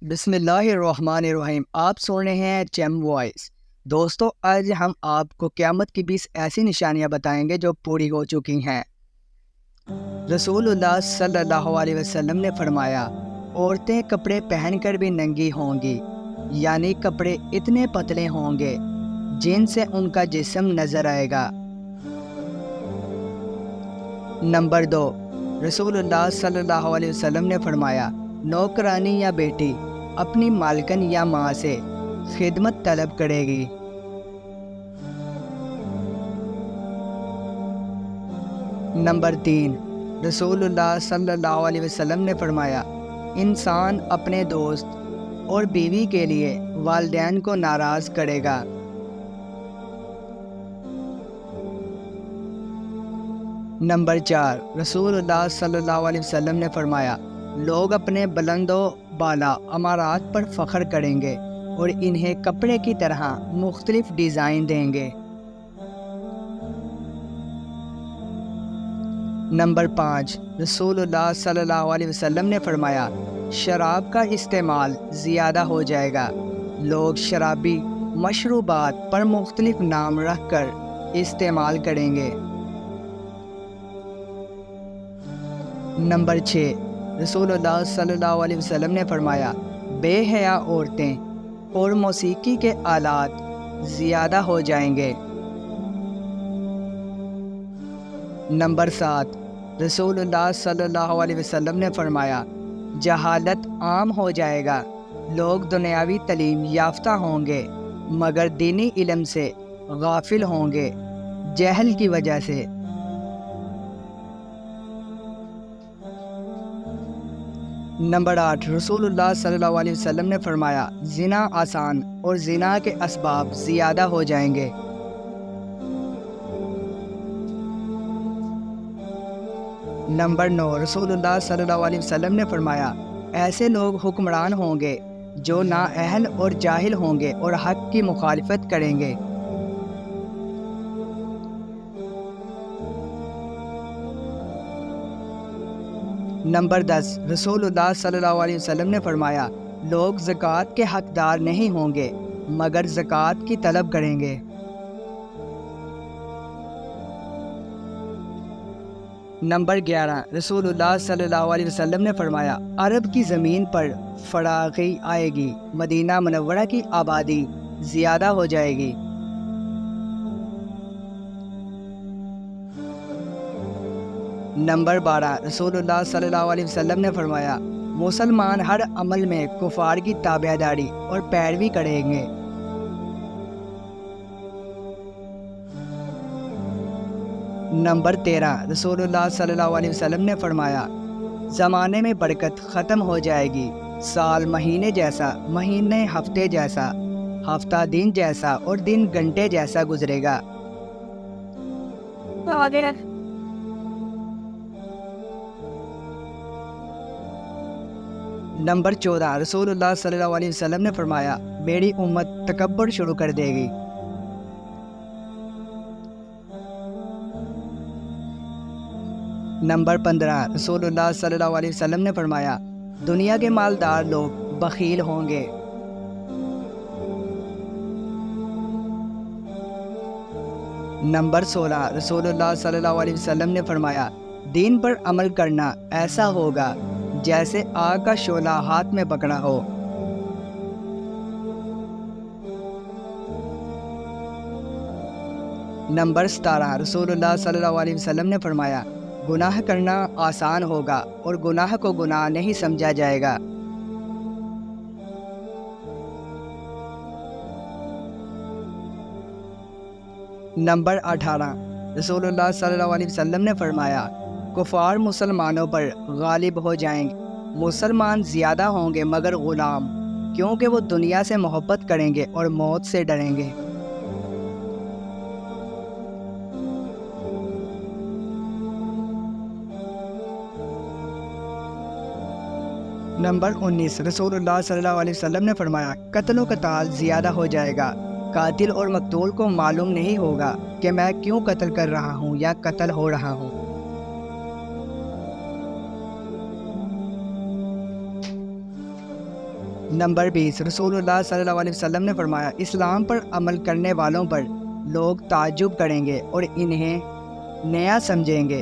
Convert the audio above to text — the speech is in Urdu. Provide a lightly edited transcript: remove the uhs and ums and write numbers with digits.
بسم اللہ الرحمن الرحیم۔ آپ سن رہے ہیں چیم وائس۔ دوستو، آج ہم آپ کو قیامت کی 20 ایسی نشانیاں بتائیں گے جو پوری ہو چکی ہیں۔ رسول اللہ صلی اللہ علیہ وسلم نے فرمایا، عورتیں کپڑے پہن کر بھی ننگی ہوں گی، یعنی کپڑے اتنے پتلے ہوں گے جن سے ان کا جسم نظر آئے گا۔ نمبر 2، رسول اللہ صلی اللہ علیہ وسلم نے فرمایا، نوکرانی یا بیٹی اپنی مالکن یا ماں سے خدمت طلب کرے گی۔ نمبر 3، رسول اللہ صلی اللہ علیہ وسلم نے فرمایا، انسان اپنے دوست اور بیوی کے لیے والدین کو ناراض کرے گا۔ نمبر 4، رسول اللہ صلی اللہ علیہ وسلم نے فرمایا، لوگ اپنے بلند و بالا امارات پر فخر کریں گے اور انہیں کپڑے کی طرح مختلف ڈیزائن دیں گے۔ نمبر 5، رسول اللہ صلی اللہ علیہ وسلم نے فرمایا، شراب کا استعمال زیادہ ہو جائے گا۔ لوگ شرابی مشروبات پر مختلف نام رکھ کر استعمال کریں گے۔ نمبر 6، رسول اللہ صلی اللہ علیہ وسلم نے فرمایا، بے حیا عورتیں اور موسیقی کے آلات زیادہ ہو جائیں گے۔ نمبر 7، رسول اللہ صلی اللہ علیہ وسلم نے فرمایا، جہالت عام ہو جائے گا۔ لوگ دنیاوی تعلیم یافتہ ہوں گے مگر دینی علم سے غافل ہوں گے، جہل کی وجہ سے۔ نمبر 8، رسول اللہ صلی اللہ علیہ وسلم نے فرمایا، زنا آسان اور زنا کے اسباب زیادہ ہو جائیں گے۔ نمبر 9، رسول اللہ صلی اللہ علیہ وسلم نے فرمایا، ایسے لوگ حکمران ہوں گے جو نااہل اور جاہل ہوں گے اور حق کی مخالفت کریں گے۔ نمبر 10، رسول اللہ صلی اللہ علیہ وسلم نے فرمایا، لوگ زکوٰۃ کے حقدار نہیں ہوں گے مگر زکوٰۃ کی طلب کریں گے۔ نمبر 11، رسول اللہ صلی اللہ علیہ وسلم نے فرمایا، عرب کی زمین پر فراخی آئے گی، مدینہ منورہ کی آبادی زیادہ ہو جائے گی۔ نمبر 12، رسول اللہ صلی اللہ علیہ وسلم نے فرمایا، مسلمان ہر عمل میں کفار کی تابعداری اور پیروی کریں گے۔ نمبر 13، رسول اللہ صلی اللہ علیہ وسلم نے فرمایا، زمانے میں برکت ختم ہو جائے گی، سال مہینے جیسا، مہینے ہفتے جیسا، ہفتہ دن جیسا اور دن گھنٹے جیسا گزرے گا۔ نمبر 14، رسول اللہ صلی اللہ علیہ وسلم نے فرمایا، میری امت تکبر شروع کر دے گی۔ نمبر 15، رسول اللہ صلی اللہ علیہ وسلم نے فرمایا، دنیا کے مالدار لوگ بخیل ہوں گے۔ نمبر 16، رسول اللہ صلی اللہ علیہ وسلم نے فرمایا، دین پر عمل کرنا ایسا ہوگا جیسے آگ کا شعلہ ہاتھ میں پکڑا ہو۔ نمبر 17، رسول اللہ صلی اللہ علیہ وسلم نے فرمایا، گناہ کرنا آسان ہوگا اور گناہ کو گناہ نہیں سمجھا جائے گا۔ نمبر 18، رسول اللہ صلی اللہ علیہ وسلم نے فرمایا، کفار مسلمانوں پر غالب ہو جائیں گے، مسلمان زیادہ ہوں گے مگر غلام، کیونکہ وہ دنیا سے محبت کریں گے اور موت سے ڈریں گے۔ نمبر 19، رسول اللہ صلی اللہ علیہ وسلم نے فرمایا، قتل و قتال زیادہ ہو جائے گا، قاتل اور مقتول کو معلوم نہیں ہوگا کہ میں کیوں قتل کر رہا ہوں یا قتل ہو رہا ہوں۔ نمبر 20، رسول اللہ صلی اللہ علیہ وسلم نے فرمایا، اسلام پر عمل کرنے والوں پر لوگ تعجب کریں گے اور انہیں نیا سمجھیں گے،